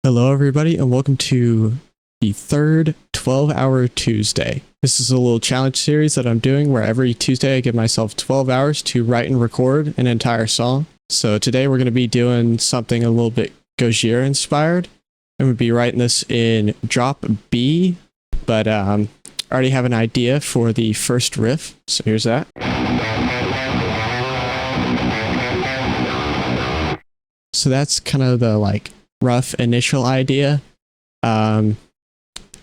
Hello, everybody, and welcome to the third 12-hour Tuesday. This is a little challenge series that I'm doing where every Tuesday I give myself 12 hours to write and record an entire song. So today we're going to be doing something a little bit Gojira inspired. I'm going to be writing this in drop B, but I already have an idea for the first riff, so here's that. So that's kind of the rough initial idea. I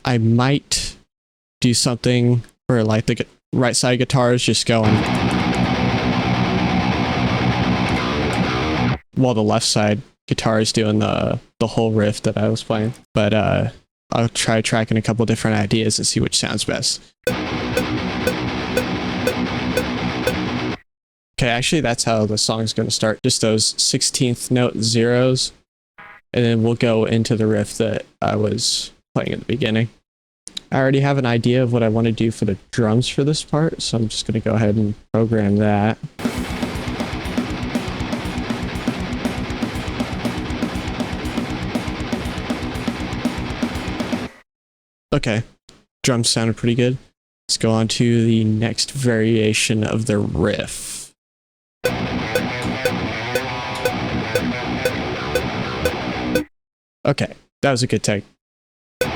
might do something where the right side guitar is just going while the left side guitar is doing the whole riff that I was playing. But I'll try tracking a couple different ideas and see which sounds best. Okay, actually that's how the song is going to start. Just those 16th note zeros. And then we'll go into the riff that I was playing at the beginning. I already have an idea of what I want to do for the drums for this part, so I'm just going to go ahead and program that. Okay, drums sounded pretty good. Let's go on to the next variation of the riff. Okay, that was a good take. Okay,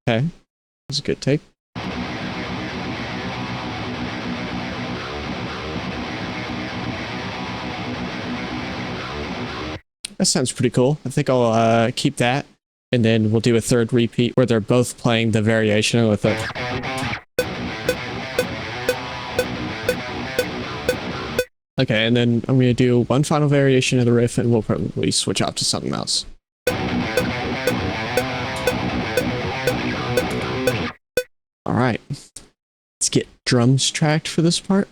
that was a good take. That sounds pretty cool. I think I'll keep that, and then we'll do a third repeat where they're both playing the variation with it. Okay, and then I'm going to do one final variation of the riff, and we'll probably switch off to something else. Alright, let's get drums tracked for this part.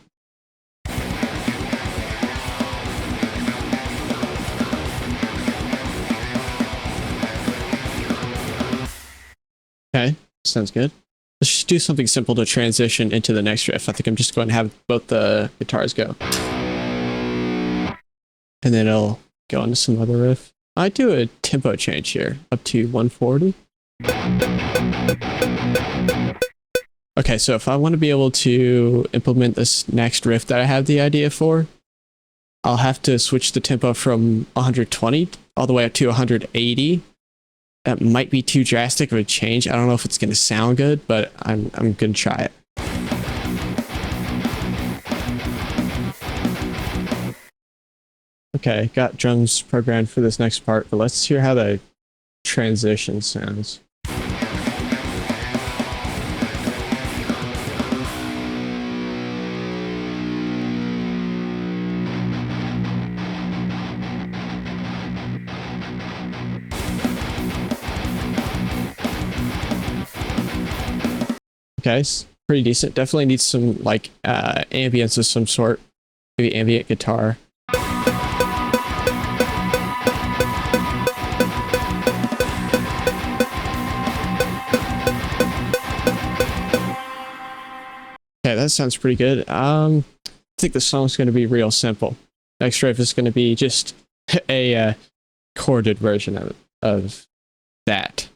Okay, sounds good. Let's just do something simple to transition into the next riff. I think I'm just going to have both the guitars go. And then it'll go into some other riff. I do a tempo change here, up to 140. Okay, so if I want to be able to implement this next riff that I have the idea for, I'll have to switch the tempo from 120 all the way up to 180. That might be too drastic of a change. I don't know if it's going to sound good, but I'm going to try it. Okay, got drums programmed for this next part, but let's hear how the transition sounds. Okay, it's pretty decent. Definitely needs some ambience of some sort, maybe ambient guitar. Okay, that sounds pretty good. I think the song's going to be real simple. Next riff is going to be just a chorded version of that.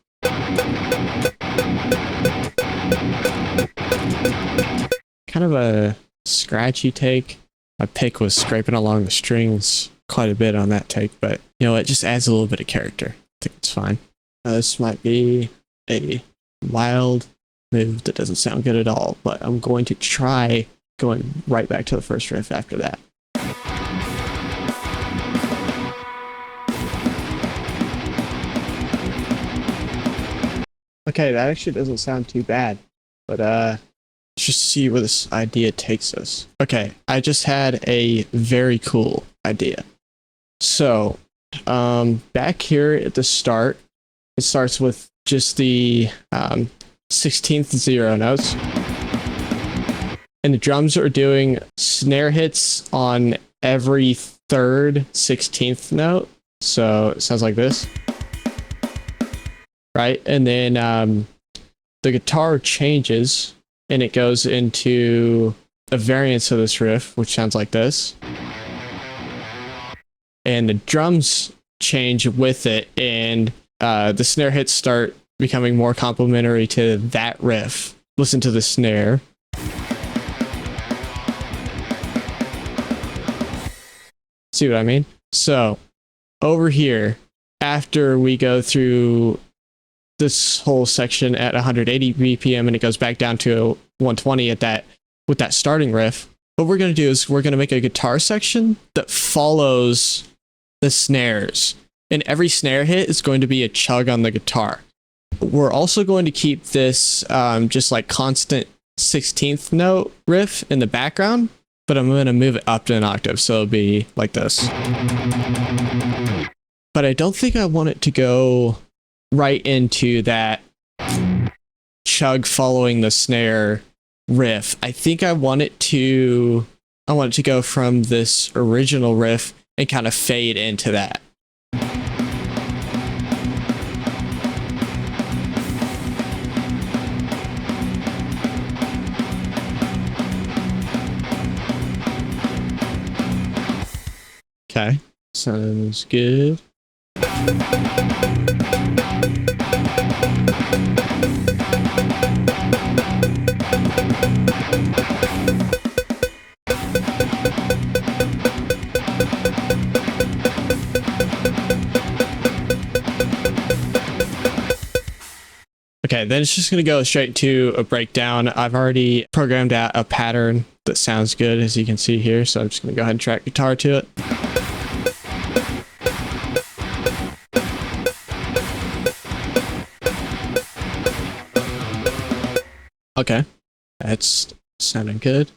Kind of a scratchy take. My pick was scraping along the strings quite a bit on that take, but you know, it just adds a little bit of character. I think it's fine. This might be a wild move that doesn't sound good at all, but I'm going to try going right back to the first riff after that. Okay, that actually doesn't sound too bad, but let's just see where this idea takes us. Okay, I just had a very cool idea. So, back here at the start, it starts with just the 16th zero notes, and the drums are doing snare hits on every third 16th note, so it sounds like this, right? And then the guitar changes and it goes into a variance of this riff, which sounds like this. and the drums change with it, and the snare hits start becoming more complementary to that riff. Listen to the snare. See what I mean? So over here, after we go through this whole section at 180 BPM and it goes back down to 120 at that with that starting riff, what we're going to do is we're going to make a guitar section that follows the snares, and every snare hit is going to be a chug on the guitar. We're also going to keep this just like constant 16th note riff in the background, but I'm going to move it up to an octave, so it'll be like this. But I don't think I want it to go right into that chug following the snare riff. I think I want it to go from this original riff and kind of fade into that. Okay, sounds good. Okay, then it's just going to go straight to a breakdown. I've already programmed out a pattern that sounds good, as you can see here, so I'm just going to go ahead and track guitar to it. Okay, that's sounding good.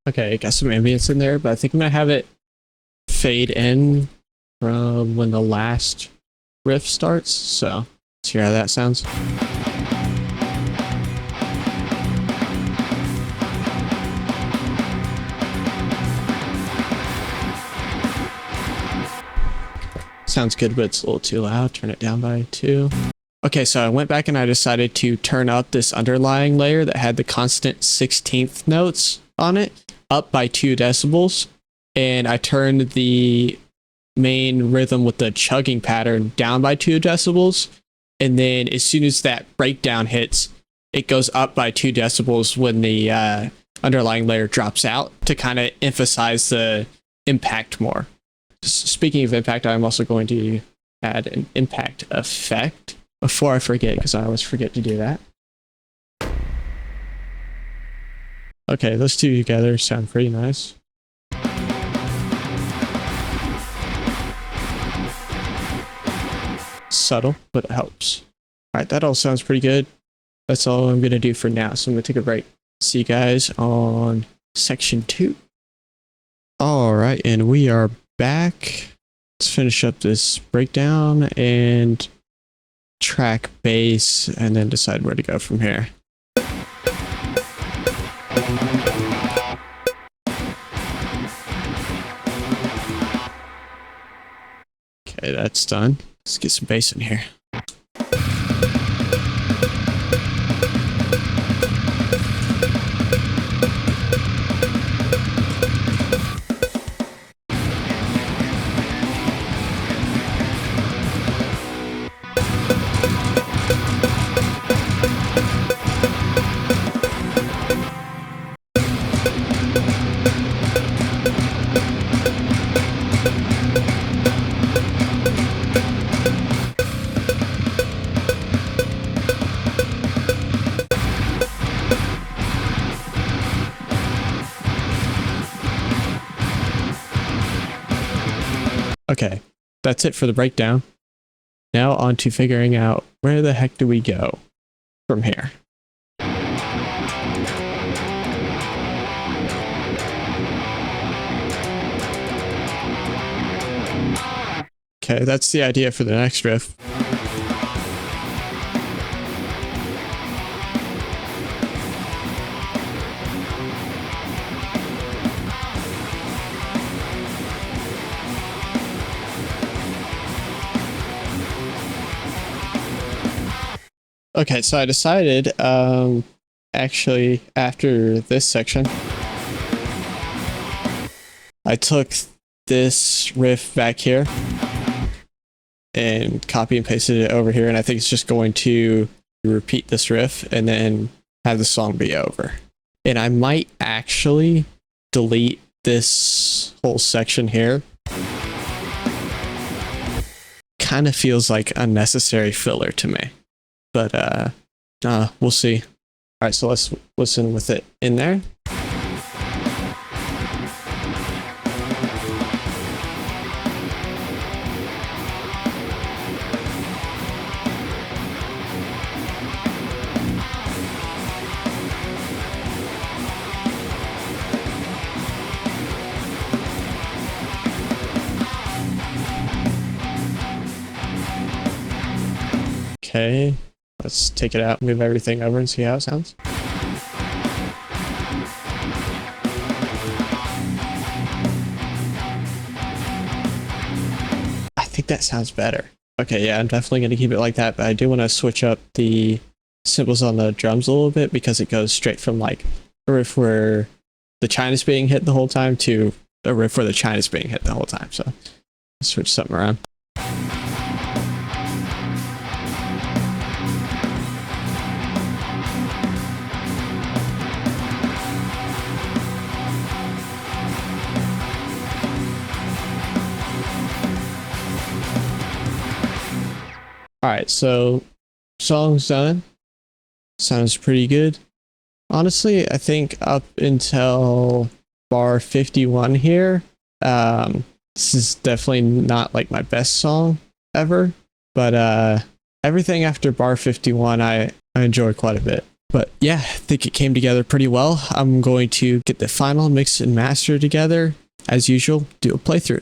Okay, got some ambience in there, but I think I'm gonna have it fade in from when the last riff starts. So let's hear how that sounds. Sounds good, but it's a little too loud. Turn it down by 2. Okay, so I went back and I decided to turn up this underlying layer that had the constant 16th notes on it up by 2 decibels. And I turned the main rhythm with the chugging pattern down by 2 decibels. And then as soon as that breakdown hits, it goes up by 2 decibels when the underlying layer drops out to kind of emphasize the impact more. Speaking of impact, I'm also going to add an impact effect before I forget, because I always forget to do that. Okay, those two together sound pretty nice. Subtle, but it helps. All right, that all sounds pretty good. That's all I'm going to do for now, so I'm going to take a break. See you guys on section 2. All right, and we are back. Let's finish up this breakdown and track bass and then decide where to go from here. Okay, that's done. Let's get some bass in here. Okay, that's it for the breakdown. Now on to figuring out where the heck do we go from here. Okay, that's the idea for the next riff. Okay, so I decided, actually, after this section, I took this riff back here and copy and pasted it over here, and I think it's just going to repeat this riff and then have the song be over. And I might actually delete this whole section here. Kind of feels like unnecessary filler to me, but we'll see. All right, so let's listen with it in there. Okay, let's take it out, move everything over and see how it sounds. I think that sounds better. Okay, yeah, I'm definitely going to keep it like that, but I do want to switch up the cymbals on the drums a little bit because it goes straight from like a riff where the China's being hit the whole time to a riff where the China's being hit the whole time. So let's switch something around. Alright, so song's done. Sounds pretty good. Honestly, I think up until bar 51 here, this is definitely not like my best song ever, but everything after bar 51 I enjoy quite a bit. But yeah, I think it came together pretty well. I'm going to get the final mix and master together. As usual, do a playthrough.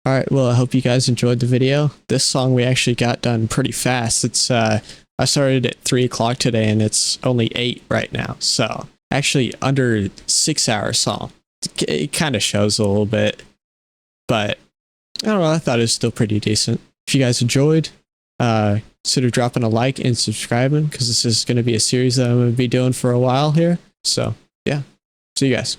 Alright, well, I hope you guys enjoyed the video. This song we actually got done pretty fast. It's I started at 3 o'clock today and it's only 8 right now. So actually under 6-hour song. It kind of shows a little bit, but I don't know, I thought it was still pretty decent. If you guys enjoyed, consider dropping a like and subscribing, because this is going to be a series that I'm going to be doing for a while here. So yeah, see you guys.